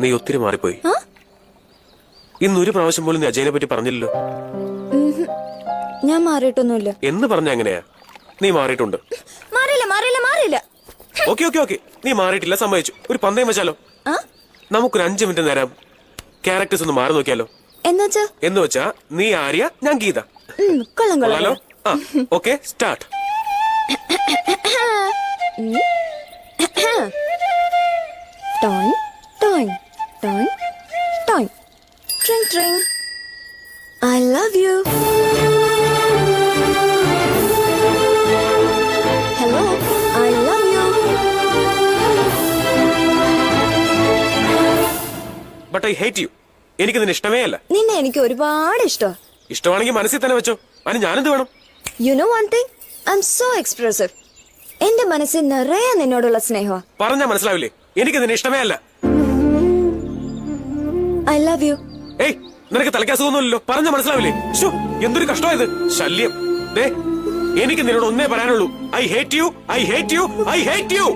നീ ഒത്തിരി മാറിപ്പോയി. ഇന്നൊരു പ്രാവശ്യം പോലും നീ അജയനെ പറ്റി പറഞ്ഞില്ലല്ലോ. ഞാൻ മാറിയിട്ടൊന്നുമില്ല. എന്ന് പറഞ്ഞ എങ്ങനെയാ? നീ മാറിയിട്ടുണ്ട്. മാറിയില്ല. ഓക്കെ നീ മാറിയിട്ടില്ല, സമ്മതിച്ചു. ഒരു പന്തയം വെച്ചാലോ? നമുക്കൊരു 5 മിനിറ്റ് നേരം ക്യാരക്ടേഴ്സ് ഒന്ന് മാറി നോക്കിയാലോ? എന്ന് വെച്ചാ നീ ആര്യ, ഞാൻ ഗീത. കൊള്ളാലോ? Okay, start. Toy toy toy toy ട്രിങ് ട്രിങ്. I love you. Hello, I love you. But I hate you. എനിക്ക് നിന്നെ ഇഷ്ടമേ അല്ല. നിന്നെ എനിക്ക് ഒരുപാട് ഇഷ്ടമാണ്. ഇഷ്ടമാണെങ്കിൽ മനസ്സിൽ തന്നെ വെച്ചോ. അതിന് ഞാനെന്ത് വേണം? You know one thing? I'm so expressive. എന്റെ മനസ്സിൽ നിറയെ നിന്നോടുള്ള സ്നേഹമാണ്. പറഞ്ഞാ മനസ്സിലാവില്ലേ? എനിക്ക് നിന്നെ ഇഷ്ടമേ അല്ല. I love you. ഏയ്, നിനക്ക് തലക്കാസുകൊന്നുമില്ലല്ലോ. പറഞ്ഞാ മനസ്സിലാവില്ലേ? എന്തൊരു കഷ്ടമായത്. ശല്യം. എനിക്ക് നിന്നോട് ഒന്നേ പറയാനുള്ളൂ. I hate you.